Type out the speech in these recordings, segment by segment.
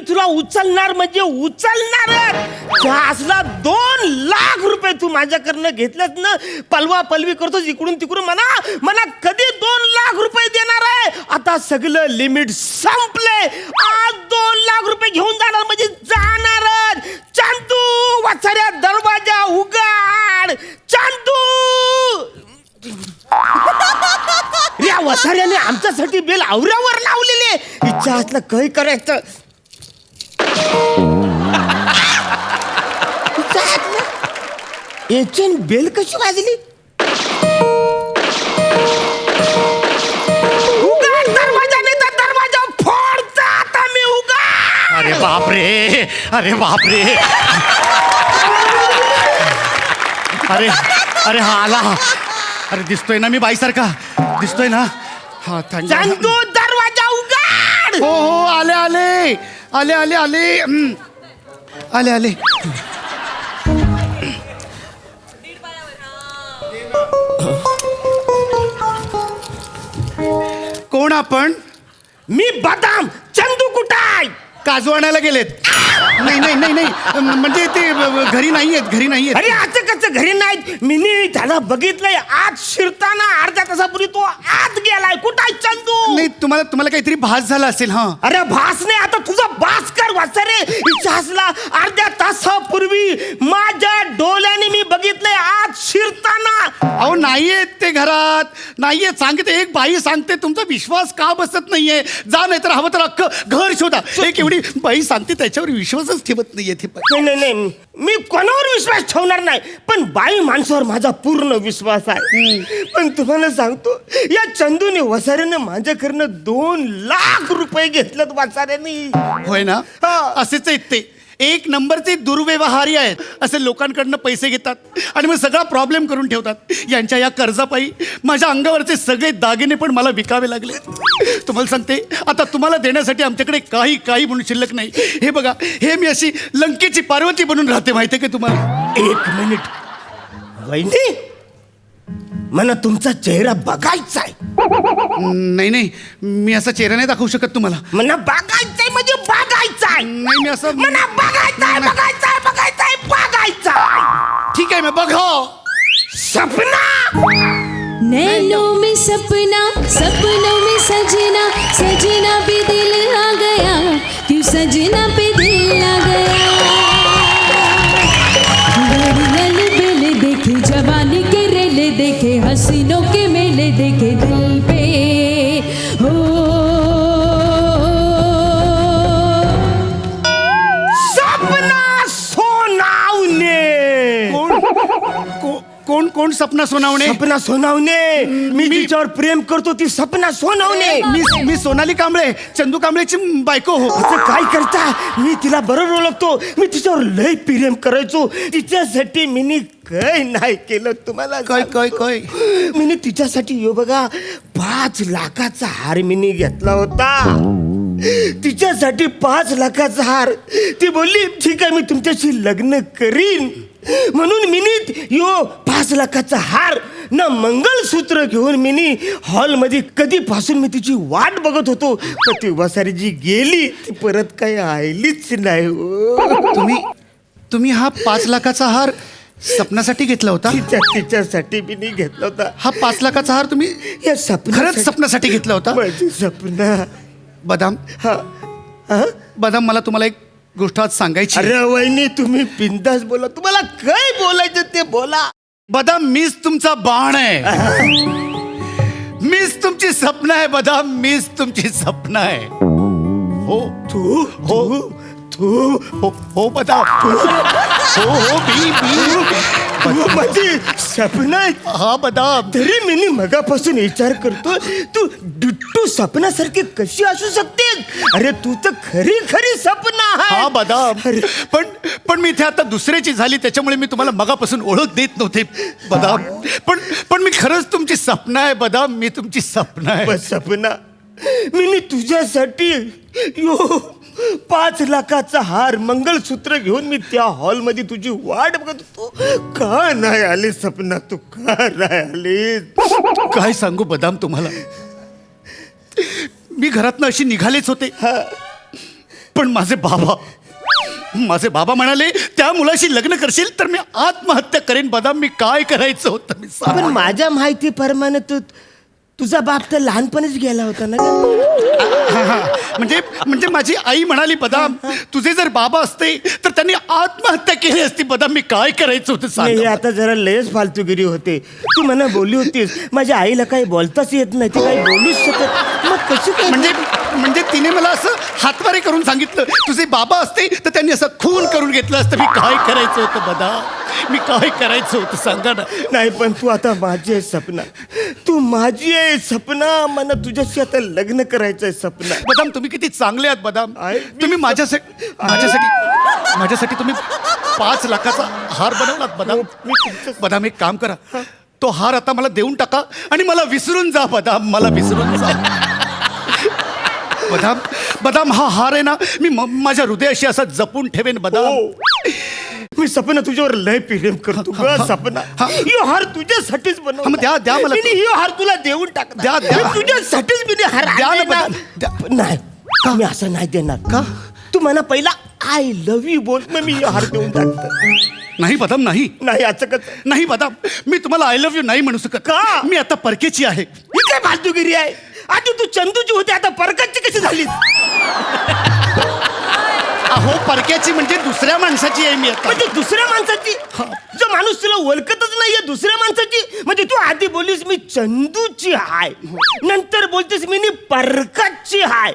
तुला उचलणार म्हणजे उचलणार. असला 2 लाख रुपये तू माझ्याकडनं घेतलेत ना, पलवा पलवी करतोस इकडून तिकडून. मला कधी 2 लाख रुपये देणार आहे? आता सगळं लिमिट संपले. आज 2 लाख रुपये घेऊन जाणार म्हणजे जाणारच. चांदू वाचाऱ्या दरवाजा उघड. चांदू या वसाऱ्याने आमच्यासाठी बेल आवऱ्यावर लावलेली. इच्छा असलं काही करायचं. याची बेल कशी वाजली? उघड दरवाजा, नाही तर दरवाजा फोडचा. आता मी उघड. अरे बापरे, अरे बापरे. अरे अरे हा आला. अरे दिसतोय ना मी बाईसारखा, दिसतोय ना. हा चांदू दरवाजा उघड. हो हो आले आले आले आले आले आले आले. कोण आपण? मी बदाम. चंदू कुठं आहे? काजू आणायला गेलेत. नाही नाही नाही नाही, म्हणजे ते घरी नाही आहेत, घरी नाही अरे आहेत. आता कसं घरी नाहीत? मी त्याला बघितलंय आत शिरताना. अर्ध्या तासापूर्वी तो आत गेलाय. कुठं आहे चंदू? नाही तुम्हाला काहीतरी भास झाला असेल. हा अरे भास नाही, आता तुझा भास कर वाचा रे. इच्छासला अर्ध्या तासापूर्वी माझ्या डोळ्याने मी बघितलंय आत शिरताना. अहो नाहीयेत ते घरात, नाहीयेत. सांगते एक बाई सांगते, तुमचा विश्वास का बसत नाहीये? जा, नाही तर हवं तर अख्खं घर शोधा. एक एवढी बाई सांगते त्याच्यावर विश्वासच ठेवत नाहीये ते. नाही, मी कोणावर विश्वास ठेवणार नाही, पण बाई माणसावर माझा पूर्ण विश्वास आहे. पण तुम्हाला सांगतो, या चंदूने वसाऱ्याने माझ्याकडनं 2 लाख रुपये घेतलेत वसाऱ्याने. होय ना? हा. असेच आहेत ते. एक नंबरचे दुर्व्यवहारी आहेत. असे लोकांकडनं पैसे घेतात आणि मग सगळा प्रॉब्लेम करून ठेवतात. यांच्या या कर्जापायी माझ्या अंगावरचे सगळे दागिने पण मला विकावे लागले. तुम्हाला सांगते, आता तुम्हाला देण्यासाठी आमच्याकडे काही म्हणून शिल्लक नाही. हे बघा, हे मी अशी लंकेची पार्वती बनून राहते, माहिती आहे का तुम्हाला? 1 मिनिट वहिनी, मला तुमचा चेहरा बघायचा आहे. नाही, मी असा चेहरा नाही दाखवू शकत तुम्हाला. मला बघायचंय म्हणजे बघायचाय. नाही, मी असं. मला बघायचाय. ठीक आहे, मी बघा. सपना नैनों में सपना, सपनों में सजना, सजना पे दिल आ गया, क्यों सजना पे दिल आ गया. बड़ी बेले देखे, जवानी के रेले देखे, हसीनों के मेले देखे दिल पे. हो सपना सोनावणे. कोण सपना सोनावणे? सपना सोनावणे. मी तिच्यावर प्रेम करतो, ती सपना सोनावणे. मी सोनाली कांबळे, चंदू कांबळेची बायको हो. असं काय करता? मी तिला बरोबर ओळखतो. मी तिच्यावर लय प्रेम करायचो. तिच्यासाठी मी काय नाही केलं तुम्हाला काय मी तिच्यासाठी यो बघा 5 लाखाचा हार मी घेतला होता. तिच्यासाठी 5 लाखाचा हार. ती बोलली ठीक आहे, मी तुमच्याशी लग्न करीन. म्हणून मिनीत यो 5 लाखाचा हार ना मंगळसूत्र घेऊन मिनी हॉलमध्ये कधीपासून मी तिची वाट बघत होतो. पण ती वसारी जी गेली ती परत काही आलीच नाही. तुम्ही हा 5 लाखाचा हार सपनासाठी घेतला होता? तिच्यासाठी मी घेतला होता. हा 5 लाखाचा हार तुम्ही या खरंच सपनासाठी घेतला होता? माझी सपना. बदाम, बदाम, मला तुम्हाला एक गोष्ट आज सांगायची. अरे वहिनी, तुम्ही बिनधास्त बोला. तुम्हाला काय बोलायचं ते बोला. बदाम, मीच तुमचा बाण आहे. मीच तुमची स्वप्न आहे बदाम, मीच तुमची स्वप्न आहे. हो तू हो हो बदाम. हो मी माझी सपना आहे. हा बदाम. तरी मी मगापासून विचार करतो, तू डिट्टू सपनासारखी कशी असू शकते? अरे तू तर खरी सपना आहे. हा बदाम. पण मी इथे आता दुसऱ्याची झाली, त्याच्यामुळे मी तुम्हाला मगापासून ओळख देत नव्हते बदाम. पण मी खरंच तुमची सपना आहे बदाम, मी तुमची सपना आहे. सपना, मी तुझ्यासाठी यो 5 लाखाचा हार मंगळसूत्र घेऊन मी त्या हॉलमध्ये तुझी वाट बघत होतो. का नाही आली सपना? तू का नाही आली? काय सांगू बदाम तुम्हाला, मी घरातनं अशी निघालेच होते. पण माझे बाबा म्हणाले त्या मुलाशी लग्न करशील तर मी आत्महत्या करेन. बदाम मी काय करायचं होतं मी सांग. पण माझ्या माहितीप्रमाणे तुझा बाप तर लहानपणीच गेला होता ना ग? म्हणजे माझी आई म्हणाली बदाम तुझे जर बाबा असते तर त्यांनी आत्महत्या केली असती. बदाम मी काय करायचं होतं नाही, हे सांग. आता जरा लयच फालतूगिरी होते. तू मला बोलली होतीस माझ्या आईला काही बोलताच येत नाही, ती काही बोलूच शकत. मग कशी काय म्हणजे तिने मला असं हातवारे करून सांगितलं तुझे बाबा असते तर त्यांनी असं खून करून घेतलं असतं. मी काय करायचं होतं बदाम, मी काय करायचं होतं सांगा ना. नाही, पण तू आता माझी आहे सपना, तू माझी आहे सपना. मला तुझ्याशी आता लग्न करायचंय सपना. बदाम तुम्ही किती चांगले आहात बदाम. आहे. तुम्ही माझ्यासाठी तुम्ही 5 लाखाचा हार बनवलात बदाम. बदाम एक काम करा, तो हार आता मला देऊन टाका आणि मला विसरून जा बदाम, मला विसरून जा. बदाम हा हार आहे ना मी माझ्या हृदयाशी असा जपून ठेवेन बदाम. मी सपना तुझ्यावर लय प्रेम करतो ग सपना. ही हार तुझ्यासाठीच बनव. द्या मला. ही हार तुला देऊन टाक. द्या. तुझ्यासाठीच मी हार द्या ना आणलाय द्या. नाही, मी असं नाही देणार. का? तू मला पहिला आय लव्ह यू बोल, मग मी हार देऊन टाकतो. नाही बदाम नाही नाही, असं कसं? नाही बदाम, मी तुम्हाला आय लव्ह यू नाही म्हणू शकत. का? मी आता परकेची आहे. ही काय फालतूगिरी आहे? आधी तू चंदूची होती, आता परकतची कशी झाली? अहो परक्याची म्हणजे दुसऱ्या माणसाची आहे मी आता. म्हणजे दुसऱ्या माणसाची? जो माणूस तुला ओळखतच नाहीये दुसऱ्या माणसाची? म्हणजे तू आधी बोललीस मी चंदूची हाय, नंतर बोलतेस मी परकतची हाय,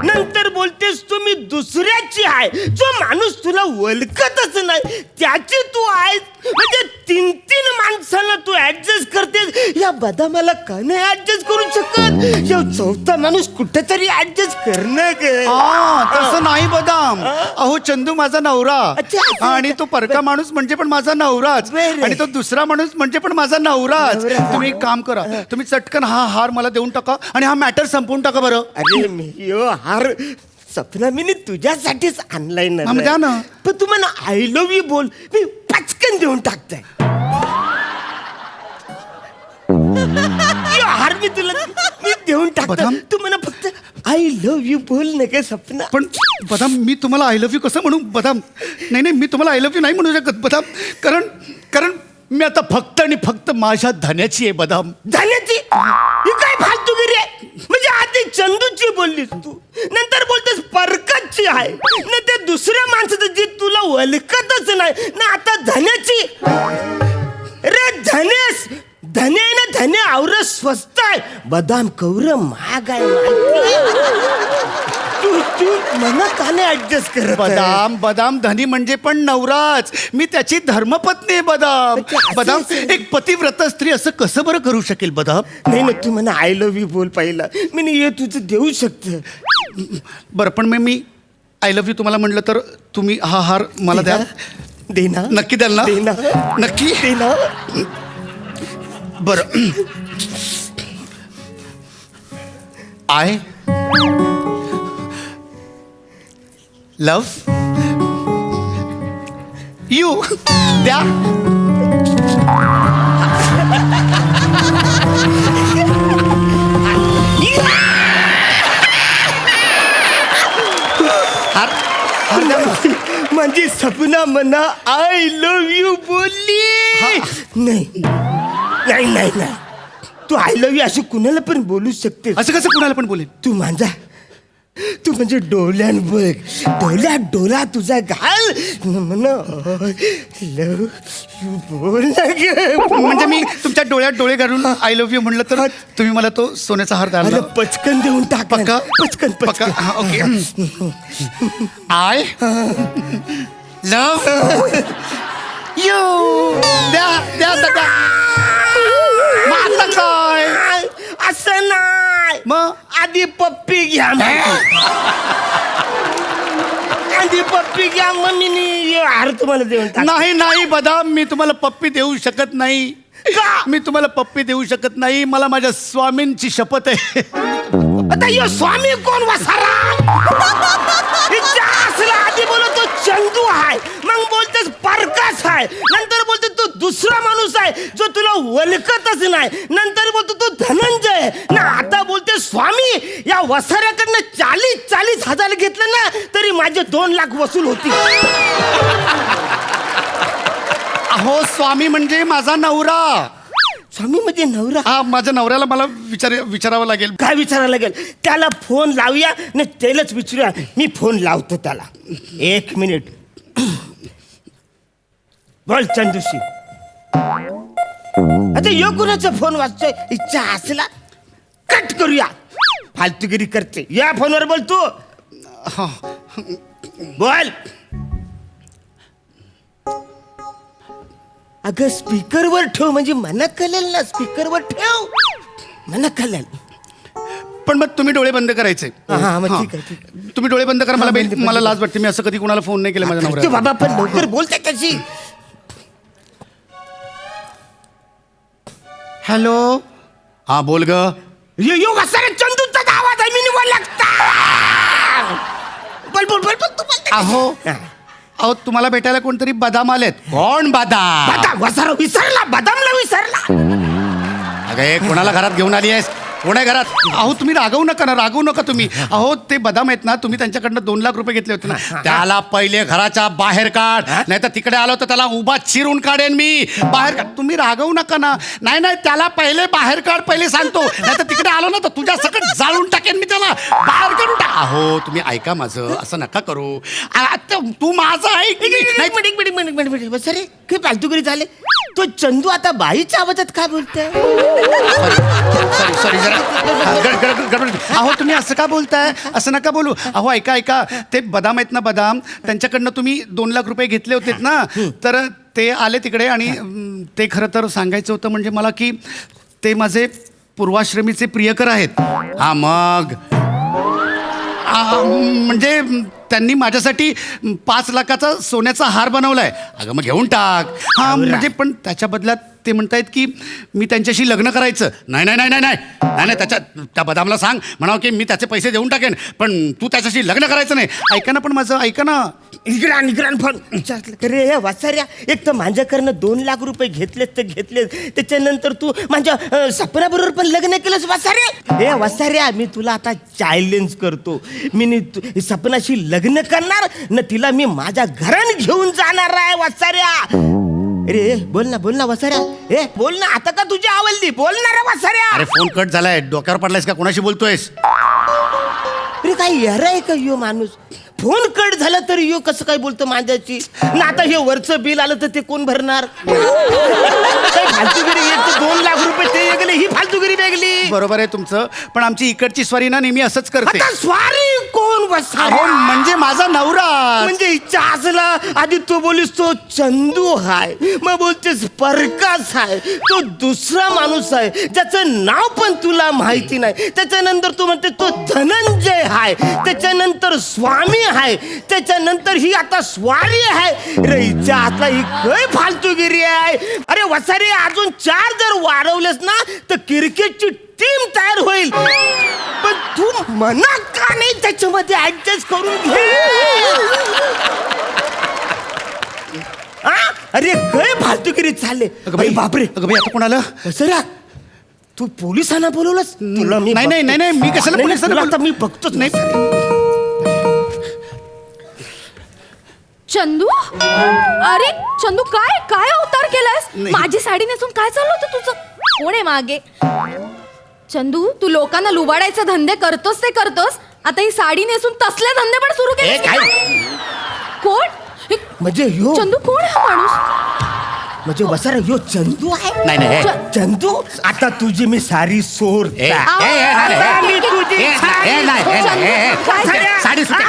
नंतर बोलतेस तू मी दुसऱ्याची हाय. जो माणूस तुला ओळखतच नाही त्याची तू आहेस. म्हणजे 3 माणसाला तू ऍडजस्ट करतेस. या बदामाला का नाही ऍडजस्ट करू शकत? या 4था माणूस कुठेतरी ऍडजस्ट करणं ग. तसं नाही बदाम. अहो चंदू माझा नवरा अच्छा, असं आणि तो परका माणूस म्हणजे पण माझा नवराच बरं. आणि तो दुसरा माणूस म्हणजे पण माझा नवराच. नवरा. तुम्ही एक काम करा, तुम्ही चटकन हा हार मला देऊन टाका आणि हा मॅटर संपवून टाका बरं. अरे मी यो हार सपना मी तुझ्यासाठीच आणलाय ना. मग द्या ना. पण तू मला आय लव्ह यू बोल, मी पचकन देऊन टाकतोय. यो हार मी देऊन टाकतो. बदाम? तू मला फक्त आय लव्ह यू बोल ना का सपना. पण बदाम मी तुम्हाला आय लव्ह यू कसं म्हणू बदाम? नाही मी तुम्हाला आय लव्ह यू नाही म्हणू शकत बदाम, कारण मी आता फक्त आणि फक्त माझ्या धन्याची आहे बदाम. धन्याची? ही काय फालतूगिरी आहे? म्हणजे आधी चंदूची बोललीस तू, नंतर बोलतेस परकतची आहे, ना ते दुसऱ्या माणसाचं जे तुला ओळखतच नाही ना, आता धन्याची. रे धनेस धने ना धने आवर स्वस्त आहे, बदाम कौर महाग आहे. तू मला का नाही ऍडजस्ट करत? बदाम धनी म्हणजे पण नवराच, मी त्याची धर्मपत्नी आहे बदाम. एक पतिव्रत स्त्री असं कसं बरं करू शकेल बदाम? नाही, तू मला आय लव्ह यू बोल पहिला, मी हे तुझं देऊ शकतो. बरं पण मी आय लव्ह यू तुम्हाला म्हटलं तर तुम्ही हा हार मला द्या. दे ना. नक्की द्याल ना? दे ना. नक्की दे ना. बरं. आय लव्ह यू द्या. माझी सपना मना आय लव्ह यू बोलली. नाही, तू आय लव्ह यू अशी कुणाला पण बोलू शकते. असं कसं कुणाला पण बोलेन? तू म्हणजे डोल्यान बघ, डोल्यात डोला तुझा घाल म्हणा लव्ह यू बोल ना ग. म्हणजे मी तुमच्या डोळ्यात डोळे घालून आय लव्ह यू म्हणलं तर तुम्ही मला तो सोन्याचा हार द्याल? पचकन देऊन टाक. पक्का? पचकन. ओके. आय लव्ह यू द्या. आता काय असं नाही, मग आधी पप्पी घ्या. आधी पप्पी घ्या, मग मी हार तुम्हाला देऊन टाक. नाही बदाम, मी तुम्हाला पप्पी देऊ शकत नाही. का? मी तुम्हाला पप्पी देऊ शकत नाही. मला माझ्या स्वामींची शपथ आहे. आता यो स्वामी कोण वसारा? असला आधी बोलतो चंदू आहे, मग बोलतेस प्रकाश आहे, नंतर बोलते तू दुसरा माणूस आहे जो तुला ओळखतच नाही, नंतर बोलतो तू धनंजय ना, आता बोलते स्वामी. या वसाऱ्याकडनं 40 हजार घेतलं ना तरी माझे 2 लाख वसूल होती. अहो स्वामी म्हणजे माझा नवरा. स्वामी म्हणजे नवरा? हा, माझ्या नवऱ्याला मला विचारावं लागेल. काय विचारायला लागेल? त्याला फोन लावूया ना, त्यालाच विचारूया. मी फोन लावतो त्याला. 1 मिनिट. बोल चंदूशी. आता यो कुणाचा फोन वाजतोय? इच्छा असला कट करूया. फालतूगिरी करते. या फोनवर बोल तू. हा. बोल. अगं स्पीकरवर ठेव म्हणजे मला कळेल ना. स्पीकरवर ठेव, मला कळेल. पण मग तुम्ही डोळे बंद करायचे. हा, मग ठीक आहे, ठीक आहे. तुम्ही डोळे बंद करा. हा, मला बंद, मला बंद. लाज वाटते. मी असं कधी कोणाला फोन नाही केला माझ्या करतो नवऱ्याला. बाबा, पण लवकर बोलते कशी. हॅलो. हा बोल ग. यो वसारे चंदूचा आवाज आहे. मी निवड लागता. बोल बोल बोल बोल तू बोल. अहो अहो तुम्हाला भेटायला कोणतरी बदाम आलेत. कोण बदाम? बदाम वसारा विसरला, बदामला विसरला. अगं हे कोणाला घरात घेऊन आली आहेस? कोण आहे घरात? अहो तुम्ही रागवू नका ना, रागवू नका तुम्ही. अहो ते बदाम आहेत ना, तुम्ही त्यांच्याकडनं 2 लाख रुपये घेतले होते ना, त्याला पहिले घराच्या बाहेर काढ, नाही तर तिकडे आलो तर त्याला उभा चिरून काढेन मी. बाहेर काढ. तुम्ही रागवू नका ना. नाही नाही, त्याला पहिले बाहेर काढ, पहिले सांगतो. नाही तर तिकडे आलो ना तर तुझ्या सकट जाळून टाकेन मी त्याला. बाहेर काढून टाक. अहो तुम्ही ऐका माझं, असं नका करू. तू माझं ऐक. मिनिट वसारे काय फालतूगिरी झाले. तो चंदू आता बाईच्या आवाजात काय बोलतोय? सॉरी अहो तुम्ही असं का बोलताय? असं नका बोलू. अहो ऐका ऐका, ते बदाम आहेत ना, बदाम, त्यांच्याकडनं तुम्ही 2 लाख रुपये घेतले होते ना, तर ते आले तिकडे आणि ते खरं तर सांगायचं होतं म्हणजे मला की ते माझे पूर्वाश्रमीचे प्रियकर आहेत. हा मग म्हणजे त्यांनी माझ्यासाठी 5 लाखाचा सोन्याचा हार बनवलाय. अगं मग घेऊन टाक. हा म्हणजे पण त्याच्या बदल्यात ते म्हणतायत की मी त्यांच्याशी लग्न करायचं. नाही नाही नाही नाही नाही नाही त्या बदामला सांग म्हणावं की मी त्याचे पैसे देऊन टाकेन, पण तू त्याच्याशी लग्न करायचं नाही. ऐका ना, पण माझं ऐका ना. निगरान फोन रे हे वासाऱ्या. एक तर माझ्याकडनं 2 लाख रुपये घेतलेत तर घेतलेत, त्याच्यानंतर तू माझ्या सपनाबरोबर पण लग्न केलंस वासाऱ्या. हे वासाऱ्या, मी तुला आता चॅलेंज करतो. मी सपनाशी लग्न करणार न, तिला मी माझ्या घराने घेऊन जाणार आहे वासाऱ्या. अरे बोल ना वसाऱ्या. ए बोल ना, आता का तुझी आवडली? बोल ना रे वसाऱ्या. अरे फोन कट झालाय. डोक्यावर पडलायस का? कोणाशी बोलतोयस? अरे काय यार आहे का यो माणूस? फोन कट झाला तरी यो कसं काय बोलतो माझ्याची ना. आता हे वरचं बिल आलं तर ते कोण भरणार? काय फालतूगिरी. एक तर 2 लाख रुपये ते वेगळे, ही फालतूगिरी वेगळी. बरोबर आहे तुमचं, पण आमची इकडची स्वारी ना नेहमी असंच करते. आता स्वारी कोण वसाऱ्या? अहो म्हणजे माझा नवरा. म्हणजे इच्छा असला आधी तू बोलीस तो चंदू हाय, मग बोलतेस प्रकाश आहे, तो दुसरा माणूस आहे ज्याचं नाव पण तुला माहिती नाही. त्याच्यानंतर तू म्हणते तो धनंजय हाय, त्याच्यानंतर स्वामी आहे, त्याच्यानंतर ही आता स्वारी आहे. रे इच्छा आता ही काय फालतूगिरी आहे? अरे वसारे, अजून 4 जर वाढवलेस ना तर क्रिकेटची टीम तयार होईल. पण तू मना का नाही त्याच्यामध्ये ऍडजस्ट करून घे? अरे काय फालतूगिरी चालले. बापरे. अगं बाई, आता कोणाला? सर तू पोलिसांना बोलवलंस? तुला मी नाही नाही नाही, मी कशाला पोलिसांना आता मी बघतोच नाही. चंदू, अरे चंदू, काय काय अवतार केलास? माझी साडी नेसून काय चाललं होतं तुझं? कोण आहे मागे? चंदू, तू लोकांना लुबाडायचे धंदे करतोस ते करतोस, आता ही साडी नेसून तसले धंदे पण सुरू केले. कोण म्हणजे यो चंदू? कोण हा माणूस? म्हणजे वसारा यो चंदू आहे? नाही नाही. चंदू, आता तुझी मी सारी सोड. साडी सुटे.